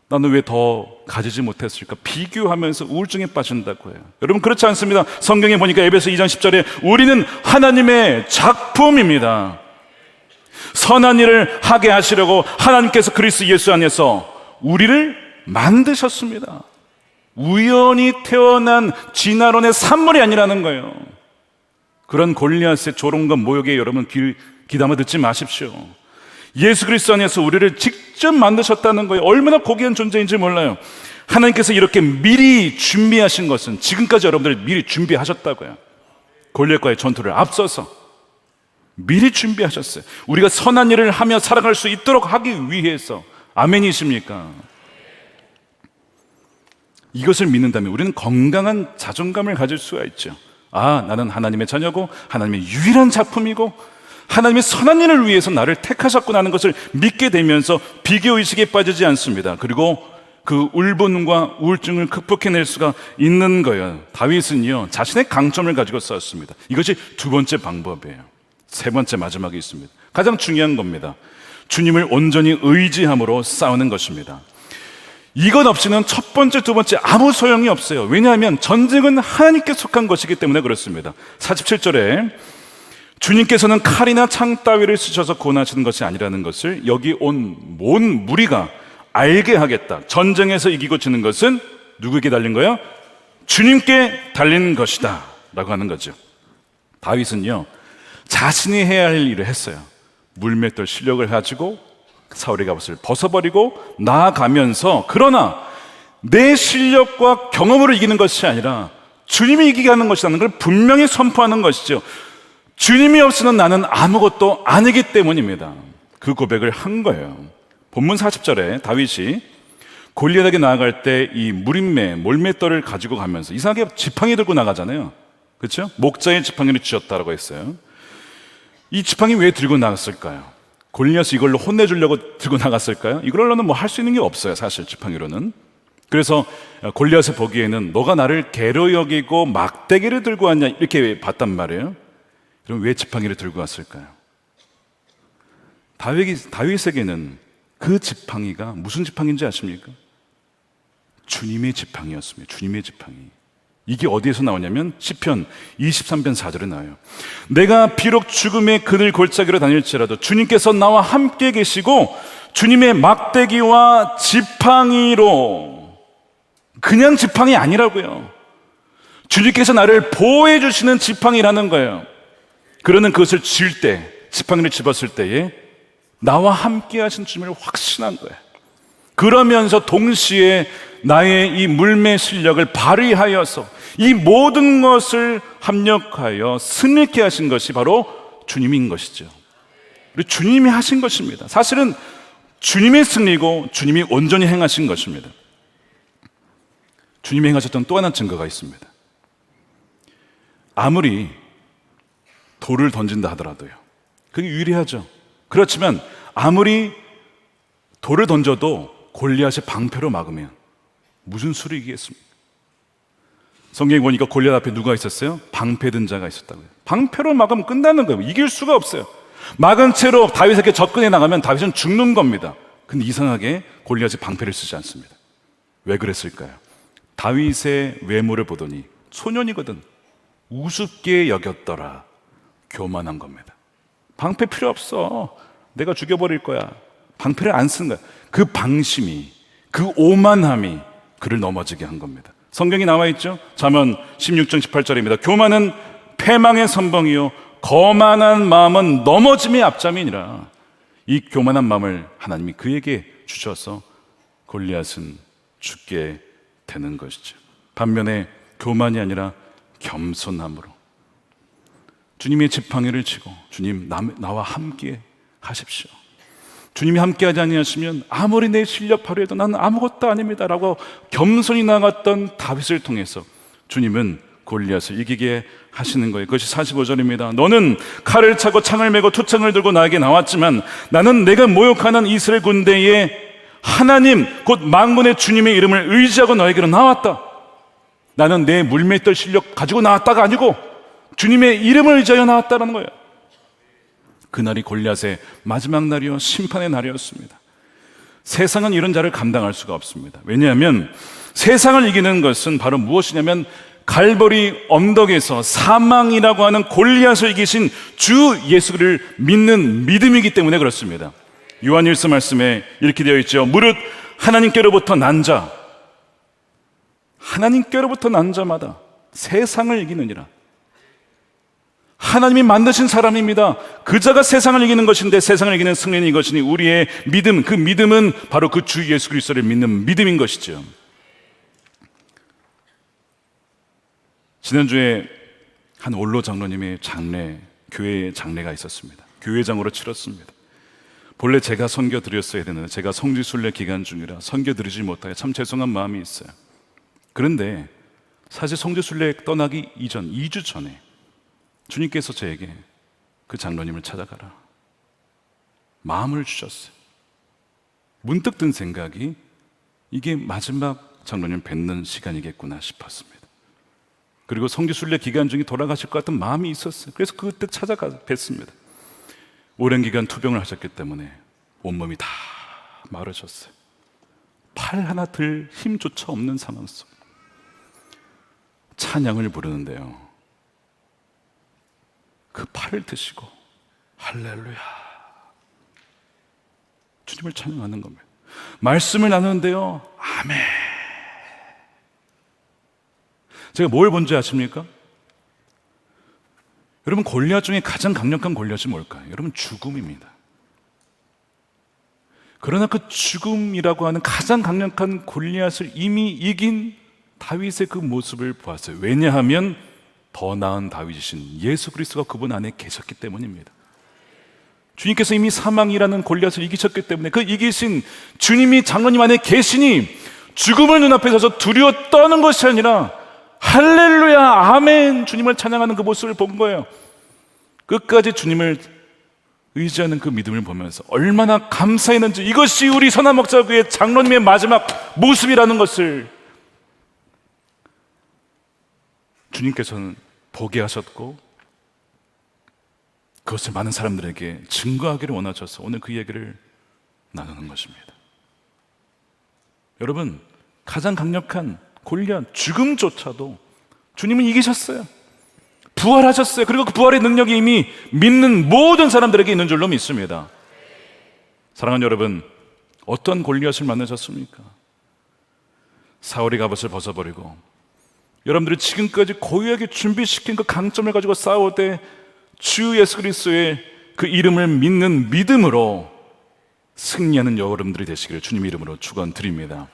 나는 왜 더 가지지 못했을까? 비교하면서 우울증에 빠진다고 해요. 여러분 그렇지 않습니다. 성경에 보니까 에베소 2장 10절에 우리는 하나님의 작품입니다. 선한 일을 하게 하시려고 하나님께서 그리스도 예수 안에서 우리를 만드셨습니다. 우연히 태어난 진화론의 산물이 아니라는 거예요. 그런 골리앗의 조롱과 모욕에 여러분 귀담아 듣지 마십시오. 예수 그리스도 안에서 우리를 직접 만드셨다는 거예요. 얼마나 고귀한 존재인지 몰라요. 하나님께서 이렇게 미리 준비하신 것은 지금까지 여러분들 미리 준비하셨다고요. 골리앗과의 전투를 앞서서 미리 준비하셨어요. 우리가 선한 일을 하며 살아갈 수 있도록 하기 위해서. 아멘이십니까? 이것을 믿는다면 우리는 건강한 자존감을 가질 수가 있죠. 아, 나는 하나님의 자녀고 하나님의 유일한 작품이고 하나님의 선한 일을 위해서 나를 택하셨구나 하는 것을 믿게 되면서 비교의식에 빠지지 않습니다. 그리고 그 울분과 우울증을 극복해낼 수가 있는 거예요. 다윗은요 자신의 강점을 가지고 싸웠습니다. 이것이 두 번째 방법이에요. 세 번째 마지막에 있습니다. 가장 중요한 겁니다. 주님을 온전히 의지함으로 싸우는 것입니다. 이것 없이는 첫 번째, 두 번째 아무 소용이 없어요. 왜냐하면 전쟁은 하나님께 속한 것이기 때문에 그렇습니다. 47절에 주님께서는 칼이나 창 따위를 쓰셔서 구원하시는 것이 아니라는 것을 여기 온 온 무리가 알게 하겠다. 전쟁에서 이기고 지는 것은 누구에게 달린 거예요? 주님께 달린 것이다 라고 하는 거죠. 다윗은요 자신이 해야 할 일을 했어요. 물맷돌 실력을 가지고 사울의 갑옷을 벗어버리고 나아가면서, 그러나 내 실력과 경험으로 이기는 것이 아니라 주님이 이기게 하는 것이라는 걸 분명히 선포하는 것이죠. 주님이 없으면 나는 아무것도 아니기 때문입니다. 그 고백을 한 거예요. 본문 40절에 다윗이 골리앗에게 나아갈 때 이 무림매 몰맷돌을 가지고 가면서 이상하게 지팡이 들고 나가잖아요. 그렇죠? 목자의 지팡이를 쥐었다라고 했어요. 이 지팡이 왜 들고 나갔을까요? 골리앗이 이걸로 혼내주려고 들고 나갔을까요? 이걸로는 뭐 할 수 있는 게 없어요, 사실 지팡이로는. 그래서 골리앗이 보기에는 너가 나를 개로 여기고 막대기를 들고 왔냐 이렇게 봤단 말이에요. 그럼 왜 지팡이를 들고 왔을까요? 다윗에게는 그 지팡이가 무슨 지팡이인지 아십니까? 주님의 지팡이였습니다. 주님의 지팡이. 이게 어디에서 나오냐면 시편 23편 4절에 나와요. 내가 비록 죽음의 그늘 골짜기로 다닐지라도 주님께서 나와 함께 계시고 주님의 막대기와 지팡이로, 그냥 지팡이 아니라고요. 주님께서 나를 보호해 주시는 지팡이라는 거예요. 그러는 그것을 쥘 때, 지팡이를 집었을 때에 나와 함께 하신 주님을 확신한 거예요. 그러면서 동시에 나의 이 물매 실력을 발휘하여서 이 모든 것을 합력하여 승리케 하신 것이 바로 주님인 것이죠. 우리 주님이 하신 것입니다. 사실은 주님의 승리고 주님이 온전히 행하신 것입니다. 주님이 행하셨던 또 하나 증거가 있습니다. 아무리 돌을 던진다 하더라도요, 그게 유리하죠. 그렇지만 아무리 돌을 던져도 골리앗의 방패로 막으면 무슨 수를 이기겠습니까? 성경에 보니까 골리앗 앞에 누가 있었어요? 방패 든 자가 있었다고요. 방패로 막으면 끝나는 거예요. 이길 수가 없어요. 막은 채로 다윗에게 접근해 나가면 다윗은 죽는 겁니다. 근데 이상하게 골리앗이 방패를 쓰지 않습니다. 왜 그랬을까요? 다윗의 외모를 보더니 소년이거든 우습게 여겼더라. 교만한 겁니다. 방패 필요 없어. 내가 죽여버릴 거야. 방패를 안 쓴 거야. 그 방심이, 그 오만함이 그를 넘어지게 한 겁니다. 성경이 나와 있죠? 잠언 16장 18절입니다. 교만은 패망의 선봉이요 거만한 마음은 넘어짐의 앞잠이니라. 이 교만한 마음을 하나님이 그에게 주셔서 골리앗은 죽게 되는 것이죠. 반면에 교만이 아니라 겸손함으로 주님의 지팡이를 치고 주님 나와 함께 하십시오. 주님이 함께하지 아니하시면 아무리 내 실력 발휘해도 나는 아무것도 아닙니다 라고 겸손히 나갔던 다윗을 통해서 주님은 골리앗을 이기게 하시는 거예요. 그것이 45절입니다. 너는 칼을 차고 창을 메고 투창을 들고 나에게 나왔지만 나는 내가 모욕하는 이스라엘 군대의 하나님 곧 만군의 주님의 이름을 의지하고 너에게로 나왔다. 나는 내 물맷돌 실력 가지고 나왔다가 아니고 주님의 이름을 의지하여 나왔다는 거예요. 그날이 골리앗의 마지막 날이요 심판의 날이었습니다. 세상은 이런 자를 감당할 수가 없습니다. 왜냐하면 세상을 이기는 것은 바로 무엇이냐면 갈보리 언덕에서 사망이라고 하는 골리앗을 이기신 주 예수를 믿는 믿음이기 때문에 그렇습니다. 요한일서 말씀에 이렇게 되어 있죠. 무릇 하나님께로부터 난 자, 하나님께로부터 난 자마다 세상을 이기느니라. 하나님이 만드신 사람입니다. 그 자가 세상을 이기는 것인데 세상을 이기는 승리는 이것이니 우리의 믿음, 그 믿음은 바로 그 주 예수 그리스도를 믿는 믿음인 것이죠. 지난주에 한 원로 장로님의 장례, 교회 장례가 있었습니다. 교회장으로 치렀습니다. 본래 제가 선교 드렸어야 되는데 제가 성지순례 기간 중이라 선교 드리지 못하여 참 죄송한 마음이 있어요. 그런데 사실 성지순례 떠나기 이전 2주 전에 주님께서 저에게 그 장로님을 찾아가라 마음을 주셨어요. 문득 든 생각이 이게 마지막 장로님 뵙는 시간이겠구나 싶었습니다. 그리고 성지순례 기간 중에 돌아가실 것 같은 마음이 있었어요. 그래서 그때 찾아가 뵀습니다. 오랜 기간 투병을 하셨기 때문에 온몸이 다 마르셨어요. 팔 하나 들 힘조차 없는 상황 속 찬양을 부르는데요, 그 팔을 드시고 할렐루야 주님을 찬양하는 겁니다. 말씀을 나누는데요, 아멘. 제가 뭘 본지 아십니까? 여러분, 골리앗 중에 가장 강력한 골리앗이 뭘까요? 여러분, 죽음입니다. 그러나 그 죽음이라고 하는 가장 강력한 골리앗을 이미 이긴 다윗의 그 모습을 보았어요. 왜냐하면 더 나은 다윗이신 예수 그리스도가 그분 안에 계셨기 때문입니다. 주님께서 이미 사망이라는 골리앗을 이기셨기 때문에 그 이기신 주님이 장로님 안에 계시니 죽음을 눈앞에 서서 두려워 떠는 것이 아니라 할렐루야 아멘 주님을 찬양하는 그 모습을 본 거예요. 끝까지 주님을 의지하는 그 믿음을 보면서 얼마나 감사했는지, 이것이 우리 선한목자교회 장로님의 마지막 모습이라는 것을 주님께서는 보게 하셨고 그것을 많은 사람들에게 증거하기를 원하셔서 오늘 그 얘기를 나누는 것입니다. 여러분, 가장 강력한 골리앗 죽음조차도 주님은 이기셨어요. 부활하셨어요. 그리고 그 부활의 능력이 이미 믿는 모든 사람들에게 있는 줄로 믿습니다. 사랑하는 여러분, 어떤 골리앗을 만나셨습니까? 사울이 갑옷을 벗어버리고 여러분들이 지금까지 고유하게 준비시킨 그 강점을 가지고 싸우되 주 예수 그리스도의 그 이름을 믿는 믿음으로 승리하는 여러분들이 되시기를 주님 이름으로 축원드립니다.